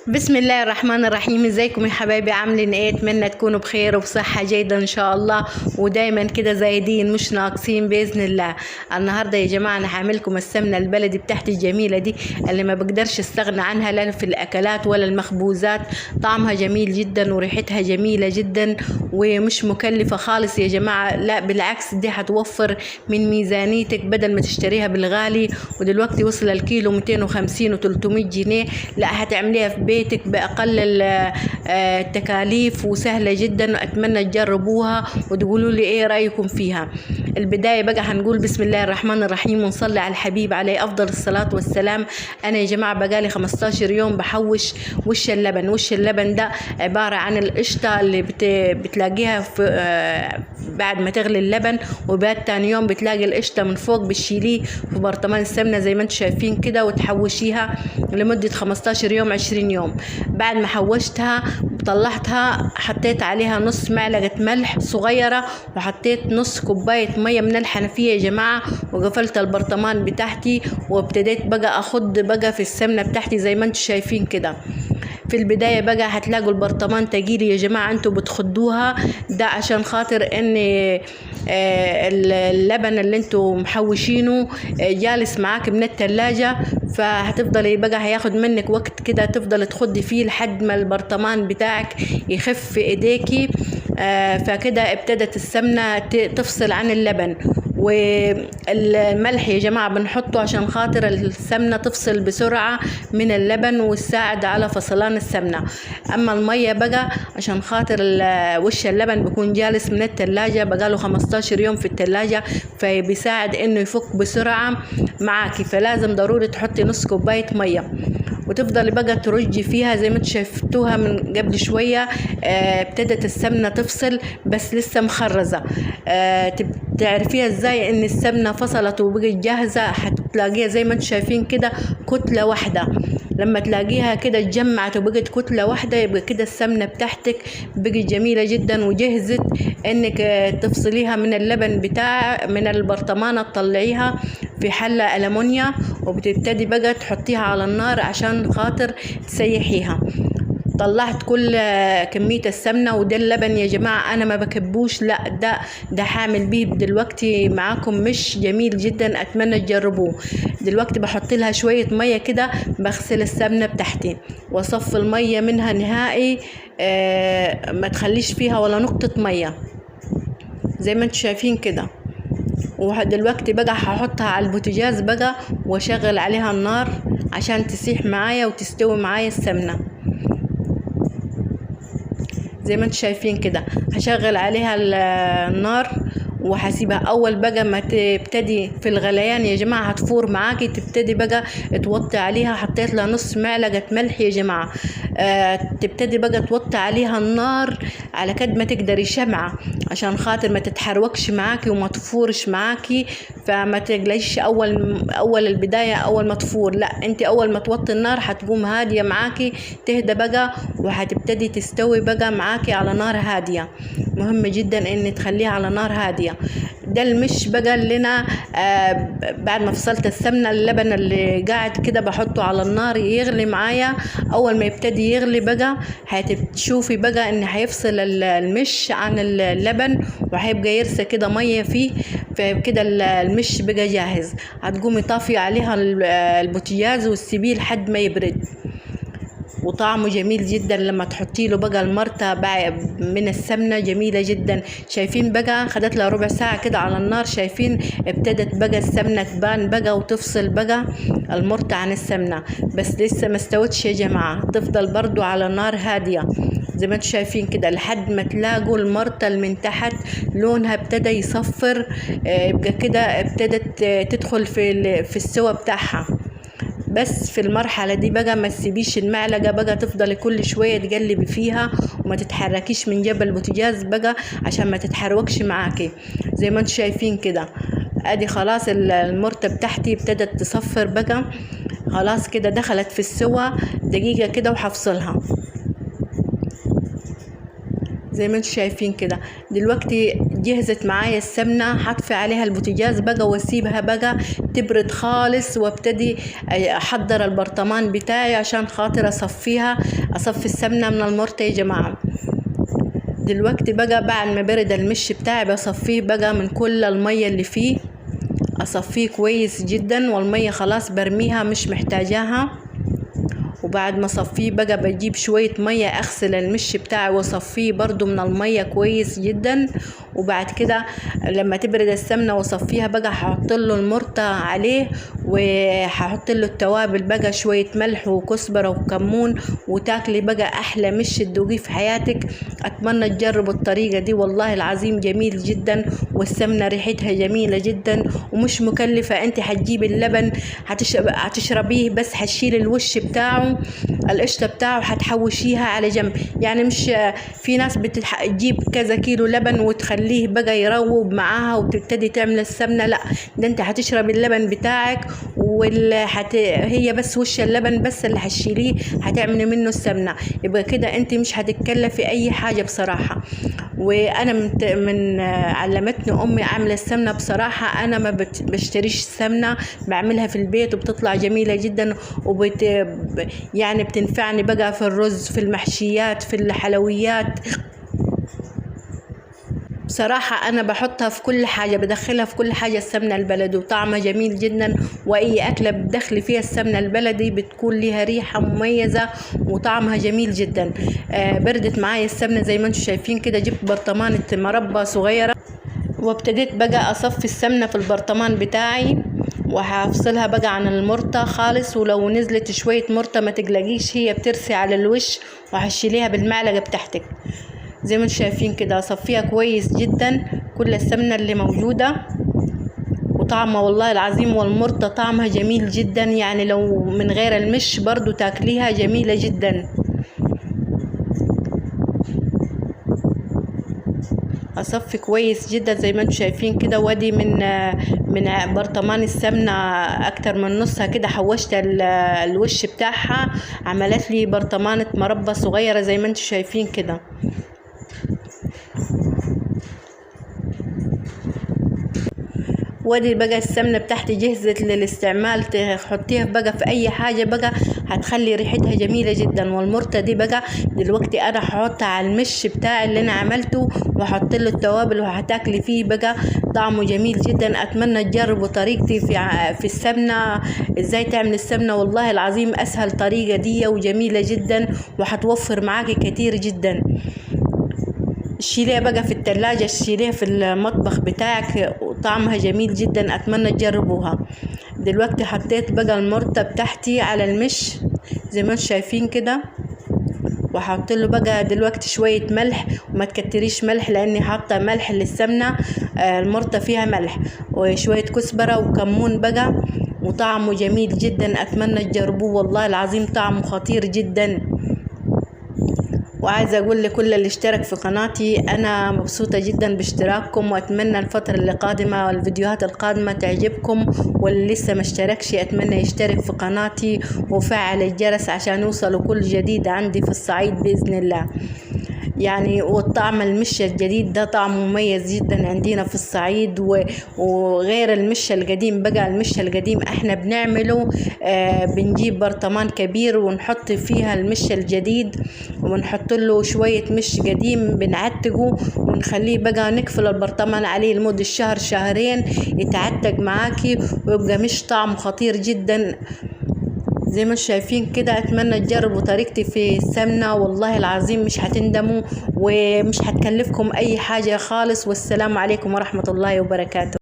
بسم الله الرحمن الرحيم. ازيكم يا حبايبي؟ عاملين ايه؟ اتمنى تكونوا بخير وبصحة جيدة ان شاء الله، ودايما كده زايدين مش ناقصين باذن الله. النهارده يا جماعة انا هعملكم السمنة البلدي بتاعتي الجميلة دي اللي ما بقدرش استغنى عنها لا في الاكلات ولا المخبوزات. طعمها جميل جدا وريحتها جميلة جدا ومش مكلفة خالص يا جماعة، لا بالعكس دي هتوفر من ميزانيتك بدل ما تشتريها بالغالي. ودلوقتي وصل الكيلو 250 و300 جنيه، لا هتعمليها في بيتك بأقل التكاليف وسهلة جدا. أتمنى تجربوها وتقولوا لي إيه رأيكم فيها. البداية بقى هنقول بسم الله الرحمن الرحيم ونصلي على الحبيب عليه أفضل الصلاة والسلام. أنا يا جماعة بقالي 15 يوم بحوش وش اللبن. وش اللبن ده عبارة عن القشطة اللي بتلاقيها في بعد ما تغلي اللبن، وبعد تاني يوم بتلاقي القشطة من فوق بتشيليه في برطمان السمنة زي ما انتم شايفين كده، وتحوشيها لمدة 15 يوم 20 يوم. بعد ما حوشتها طلعتها حطيت عليها نص معلقة ملح صغيرة، وحطيت نص كوباية مية من الحنفية يا جماعة، وقفلت البرطمان بتاعتي وابتديت بقى اخد بقى في السمنة بتاعتي زي ما انتم شايفين كده. في البداية بقى هتلاقوا البرطمان تجيلي يا جماعة انتوا بتخدوها، ده عشان خاطر ان اللبن اللي انتوا محوشينه جالس معاك من التلاجة، فهتفضل بقى هياخد منك وقت كده تفضل تخدي فيه لحد ما البرطمان بتاعك يخف في ايديكي. فكده ابتدت السمنة تفصل عن اللبن. والملح يا جماعة بنحطه عشان خاطر السمنة تفصل بسرعة من اللبن وتساعد على فصلان السمنة. اما المية بقى عشان خاطر وش اللبن بيكون جالس من التلاجة بقاله 15 يوم في التلاجة، فبيساعد انه يفك بسرعة معاكي، فلازم ضروري تحطي نص كوباية مية وتفضلي بقى ترجي فيها زي ما انتوا شفتوها من قبل شوية. ابتدت السمنة تفصل بس لسه مخرزة. تعرفيها ازاي ان السمنة فصلت وبقت جاهزة؟ هتلاقيها زي ما انتوا شايفين كده كتلة واحدة. لما تلاقيها كده اتجمعت وبقت كتلة واحدة يبقى كده السمنة بتاعتك بقت جميلة جدا وجهزت انك تفصليها من اللبن من البرطمانة، تطلعيها في حلة ألمونيا وبتبتدي بقى تحطيها على النار عشان خاطر تسيحيها. طلعت كل كمية السمنة، وده اللبن يا جماعة أنا ما بكبوش، لا ده هعمل بيه دلوقتي معاكم مش جميل جدا، أتمنى تجربوه. دلوقتي بحط لها شوية مية كده، بغسل السمنة بتاعتي وأصف المية منها نهائي. ما تخليش فيها ولا نقطة مية زي ما انتوا شايفين كده. ودلوقتي بقى هحطها على البوتاجاز بقى واشغل عليها النار عشان تسيح معايا وتستوي معايا السمنة زي ما انتوا شايفين كده. هشغل عليها النار وهسيبها اول بقى ما تبتدي في الغليان يا جماعه هتفور معاكي، تبتدي بقى توطي عليها. حطيت لها نص معلقه ملح يا جماعه. تبتدي بقى توطي عليها النار على قد ما تقدري شمعه عشان خاطر ما تتحركش معاكي وما تفورش معاكي. فما تقلقيش اول البدايه اول ما تفور، لا انت اول ما توطي النار هتقوم هاديه معاكي تهدى بقى وهتبتدي تستوي بقى معاكي على نار هاديه. مهم جدا ان تخليها على نار هاديه. ده المش بقى اللي انا بعد ما فصلت السمنه اللبن اللي قاعد كده بحطه على النار يغلي معايا. اول ما يبتدي يغلي بقى هتشوفي بقى ان هيفصل المش عن اللبن وهيبقى يرسى كده ميه فيه، فكده المش بقى جاهز. هتقومي طافيه عليها البوتاجاز وتسيبيه لحد ما يبرد، وطعمه جميل جدا لما تحطي له بقى المرتة من السمنة جميلة جدا. شايفين بقى خدت لها ربع ساعة كده على النار، شايفين ابتدت بقى السمنة تبان بقى وتفصل بقى المرتة عن السمنة، بس لسه ما استوتش يا جماعة. تفضل برضو على نار هادية زي ما انتم شايفين كده لحد ما تلاقوا المرتة من تحت لونها ابتدى يصفر، يبقى كده ابتدت تدخل في السوا بتاعها. بس في المرحلة دي بقى ما تسيبيش المعلقة بقى تفضلي كل شوية تقلبي فيها وما تتحركيش من جنب البوتاجاز بقى عشان ما تتحركش معاكي زي ما انتم شايفين كده. ادي خلاص المرتة بتاعتي ابتدت تصفر بقى، خلاص كده دخلت في السوا. دقيقة كده وحفصلها زي ما انتم شايفين كده. دلوقتي جهزت معايا السمنة، هطفي عليها البوتاجاز بقى واسيبها بقى تبرد خالص، وابتدي احضر البرطمان بتاعي عشان خاطر اصفي السمنة من المرطة يا جماعة. دلوقتي بقى بعد ما برد المش بتاعي بصفيه بقى من كل المية اللي فيه، اصفيه كويس جدا، والمية خلاص برميها مش محتاجاها. وبعد ما اصفيه بقى بجيب شوية مية اغسل المش بتاعي واصفيه برضو من المية كويس جدا. وبعد كده لما تبرد السمنة واصفيها بقى هحط له المرطة عليه، وهحط له التوابل بقى شوية ملح وكزبرة وكمون، وتاكلي بقى احلى مش تدوقيه في حياتك. اتمنى تجربوا الطريقة دي، والله العظيم جميل جدا، والسمنة ريحتها جميلة جدا ومش مكلفة. انت هتجيبي اللبن هتشربيه، بس هتشيل الوش بتاعه القشطة بتاعه هتحوشيها على جنب. يعني مش في ناس بتجيب كذا كيلو لبن وتخليه بقى يروب معاها وتبتدي تعمل السمنة، لا، ده انت هتشرب اللبن بتاعك هي بس وش اللبن بس اللي هتشيليه هتعملي منه السمنة. يبقى كده انت مش هتتكلفي اي حاجة بصراحة. وانا من علمتني امي عامله السمنه، بصراحه انا ما بشتريش السمنه، بعملها في البيت وبتطلع جميله جدا، يعني بتنفعني بقى في الرز، في المحشيات، في الحلويات. بصراحة أنا بحطها في كل حاجة، بدخلها في كل حاجة السمنة البلدي، وطعمها جميل جدا. وأي أكلة بتدخلي فيها السمنة البلدي بتكون لها ريحة مميزة وطعمها جميل جدا. بردت معايا السمنة زي ما انتم شايفين كده. جبت برطمانة مربى صغيرة وابتديت بقى أصفي السمنة في البرطمان بتاعي، وهفصلها بقى عن المرطة خالص. ولو نزلت شوية مرطة ما تقلقيش، هي بترسي على الوش، وهشيليها بالمعلقة بتاعتك زي ما انتم شايفين كده. اصفيها كويس جدا كل السمنة اللي موجودة، وطعمها والله العظيم والمرطة طعمها جميل جدا. يعني لو من غير المش برضو تاكليها جميلة جدا. اصفي كويس جدا زي ما انتم شايفين كده. وادي من برطمان السمنة اكتر من نصها كده حوشت الوش بتاعها، عملت لي برطمانة مربى صغيرة زي ما انتم شايفين كده. وادي بقى السمنه بتاعتي جهزت للاستعمال، تحطيها بقى في اي حاجه بقى هتخلي ريحتها جميله جدا. والمرطه دي بقى دلوقتي انا هحطها على المش بتاعي اللي انا عملته، واحط له التوابل، وهتاكلي فيه بقى طعمه جميل جدا. اتمنى تجربوا طريقتي في السمنه، ازاي تعمل السمنه. والله العظيم اسهل طريقه دي وجميله جدا، وهتوفر معاكي كتير جدا. شيليها بقى في التلاجة، شيليها في المطبخ بتاعك، وطعمها جميل جدا. اتمنى تجربوها. دلوقتي حطيت بقى المرطة بتاعتي على المش زي ما انتم شايفين كده، وهحط له بقى دلوقتي شوية ملح، وما تكتريش ملح لاني حاطة ملح للسمنة، المرطة فيها ملح، وشوية كزبرة وكمون بقى، وطعمه جميل جدا. اتمنى تجربوه، والله العظيم طعمه خطير جدا. وعايزة اقول لكل اللي اشترك في قناتي انا مبسوطة جدا باشتراككم، واتمنى الفترة اللي قادمة والفيديوهات القادمة تعجبكم. واللي لسه ما اشتركش اتمنى يشترك في قناتي وفعل الجرس عشان يوصلوا كل جديد عندي في الصعيد بإذن الله. يعني والطعم المش الجديد ده طعم مميز جدا عندنا في الصعيد، وغير المش القديم بقى. المش القديم احنا بنعمله بنجيب برطمان كبير ونحط فيها المش الجديد، ونحط له شوية مش قديم بنعتقه ونخليه بقى، نقفل البرطمان عليه لمدة شهر شهرين يتعتق معاكي، ويبقى مش طعم خطير جدا زي ما شايفين كده. اتمنى تجربوا طريقتي في السمنة، والله العظيم مش هتندموا ومش هتكلفكم اي حاجة خالص. والسلام عليكم ورحمة الله وبركاته.